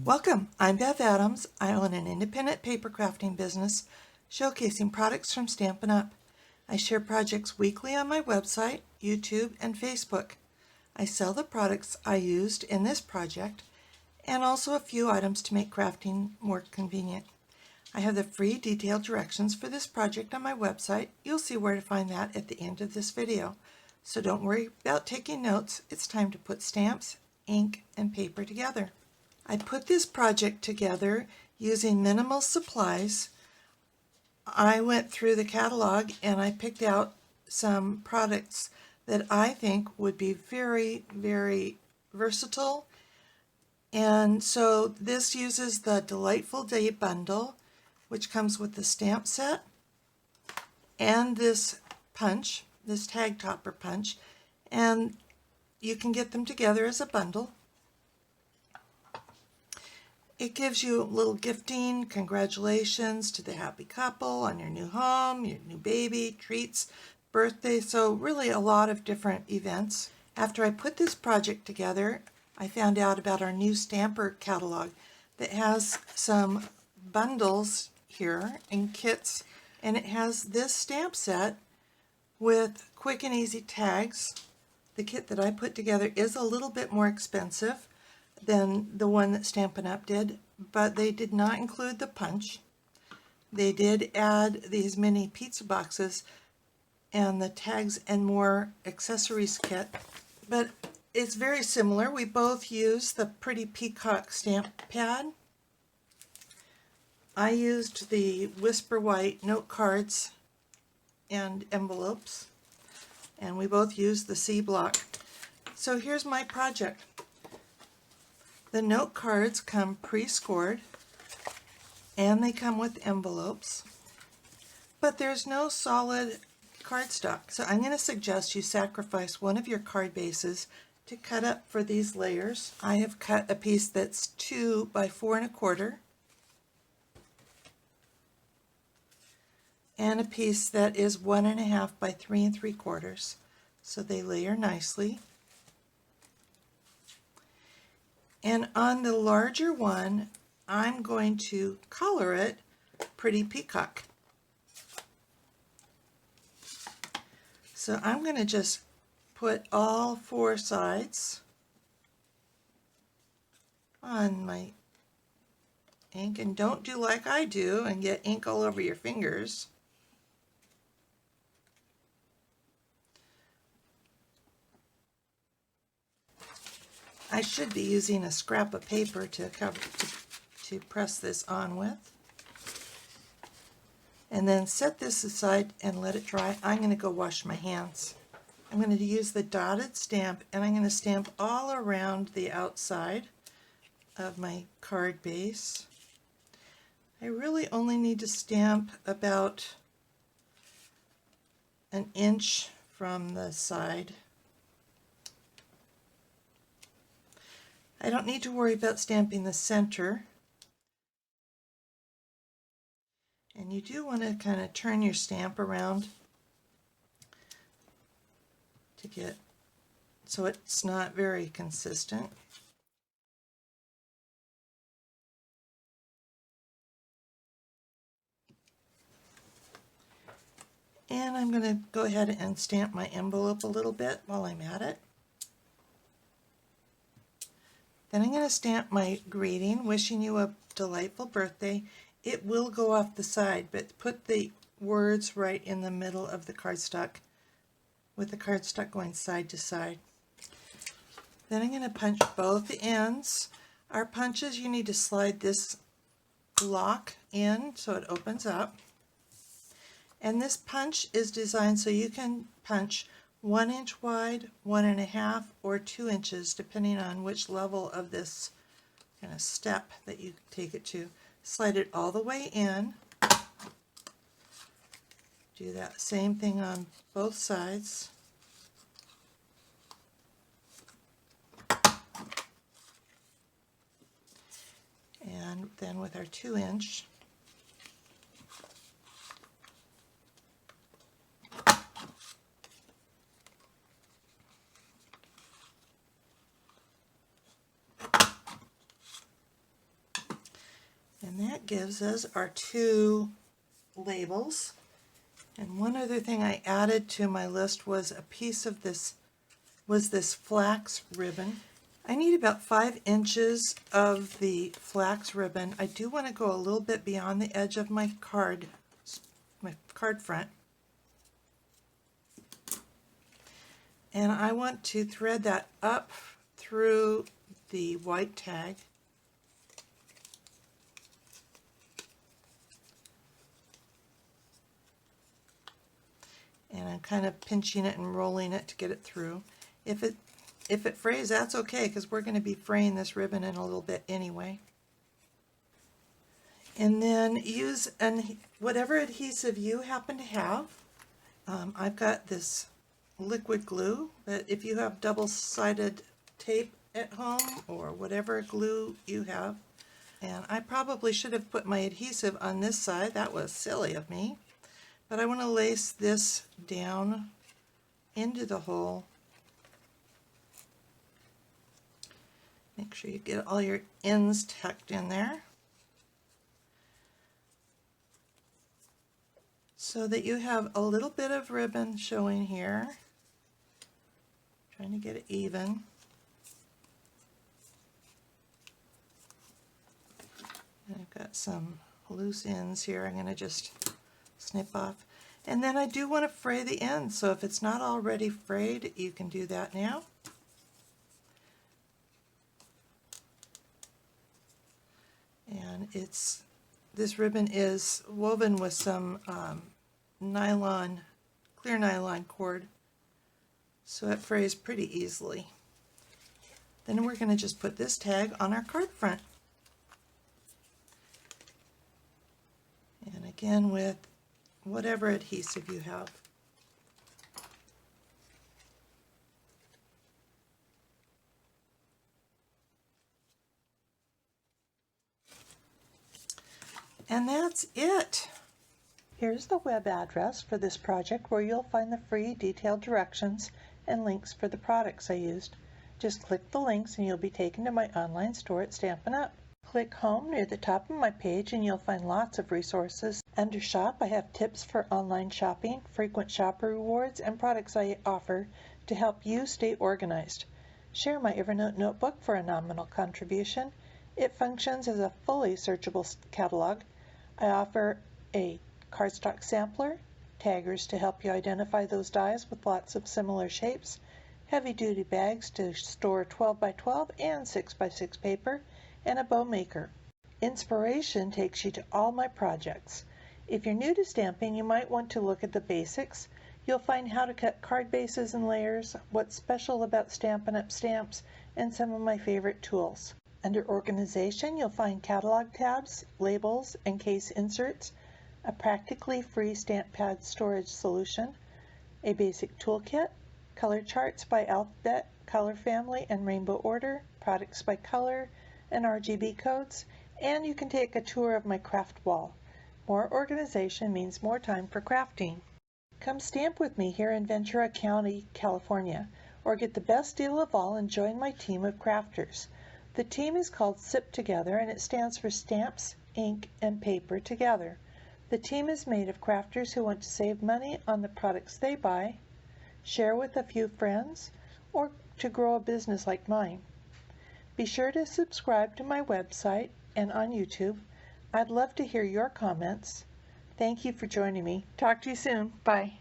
Welcome, I'm Beth Adams. I own an independent paper crafting business showcasing products from Stampin' Up! I share projects weekly on my website, YouTube, and Facebook. I sell the products I used in this project and also a few items to make crafting more convenient. I have the free detailed directions for this project on my website. You'll see where to find that at the end of this video. So don't worry about taking notes. It's time to put stamps, ink, and paper together. I put this project together using minimal supplies. I went through the catalog and I picked out some products that I think would be very, very versatile. And so this uses the Delightful Day bundle, which comes with the stamp set and this punch, this tag topper punch, and you can get them together as a bundle. It gives you a little gifting, congratulations to the happy couple on your new home, your new baby, treats, birthday, so really a lot of different events. After I put this project together, I found out about our new stamper catalog that has some bundles here in kits, and it has this stamp set with quick and easy tags. The kit that I put together is a little bit more expensive than the one that Stampin' Up! Did, but they did not include the punch. They did add these mini pizza boxes and the tags and more accessories kit, but it's very similar. We both use the Pretty Peacock stamp pad. I used the Whisper White note cards and envelopes, and we both used the C block. So here's my project. The note cards come pre-scored and they come with envelopes, but there's no solid cardstock. So I'm going to suggest you sacrifice one of your card bases to cut up for these layers. I have cut a piece that's 2 by 4 1/4 and a piece that is 1 1/2 by 3 3/4, so they layer nicely. And on the larger one, I'm going to color it Pretty Peacock. So I'm going to just put all 4 sides on my ink, and don't do like I do and get ink all over your fingers. I should be using a scrap of paper to press this on with. And then set this aside and let it dry. I'm going to go wash my hands. I'm going to use the dotted stamp, and I'm going to stamp all around the outside of my card base. I really only need to stamp about an inch from the side. I don't need to worry about stamping the center. And you do want to kind of turn your stamp around to get so it's not very consistent. And I'm going to go ahead and stamp my envelope a little bit while I'm at it. Then I'm going to stamp my greeting, wishing you a delightful birthday. It will go off the side, but put the words right in the middle of the cardstock, with the cardstock going side to side. Then I'm going to punch both ends. Our punches, you need to slide this lock in so it opens up. And this punch is designed so you can punch 1 inch wide, 1 1/2, or 2 inches, depending on which level of this kind of step that you take it to. Slide it all the way in. Do that same thing on both sides. And then with our 2 inch, gives us are 2 labels. And one other thing I added to my list was a piece of this flax ribbon. I need about 5 inches of the flax ribbon. I do want to go a little bit beyond the edge of my card front. And I want to thread that up through the white tag. And I'm kind of pinching it and rolling it to get it through. If it frays, that's okay, because we're going to be fraying this ribbon in a little bit anyway. And then use whatever adhesive you happen to have. I've got this liquid glue, but if you have double-sided tape at home or whatever glue you have, and I probably should have put my adhesive on this side. That was silly of me. But I want to lace this down into the hole. Make sure you get all your ends tucked in there so that you have a little bit of ribbon showing here. Trying to get it even. And I've got some loose ends here I'm going to just snip off. And then I do want to fray the ends, so if it's not already frayed, you can do that now. And this ribbon is woven with some clear nylon cord, so it frays pretty easily. Then we're going to just put this tag on our card front. And again with whatever adhesive you have. And that's it. Here's the web address for this project where you'll find the free detailed directions and links for the products I used. Just click the links and you'll be taken to my online store at Stampin' Up! Click Home near the top of my page and you'll find lots of resources. Under Shop, I have tips for online shopping, frequent shopper rewards, and products I offer to help you stay organized. Share my Evernote notebook for a nominal contribution. It functions as a fully searchable catalog. I offer a cardstock sampler, taggers to help you identify those dies with lots of similar shapes, heavy-duty bags to store 12x12 and 6x6 paper, and a bow maker. Inspiration takes you to all my projects. If you're new to stamping, you might want to look at the basics. You'll find how to cut card bases and layers, what's special about Stampin' Up! Stamps, and some of my favorite tools. Under Organization, you'll find catalog tabs, labels, and case inserts, a practically free stamp pad storage solution, a basic toolkit, color charts by alphabet, color family, and rainbow order, products by color, and RGB codes, and you can take a tour of my craft wall. More organization means more time for crafting. Come stamp with me here in Ventura County, California, or get the best deal of all and join my team of crafters. The team is called SIP Together, and it stands for Stamps, Ink, and Paper Together. The team is made of crafters who want to save money on the products they buy, share with a few friends, or to grow a business like mine. Be sure to subscribe to my website and on YouTube. I'd love to hear your comments. Thank you for joining me. Talk to you soon. Bye.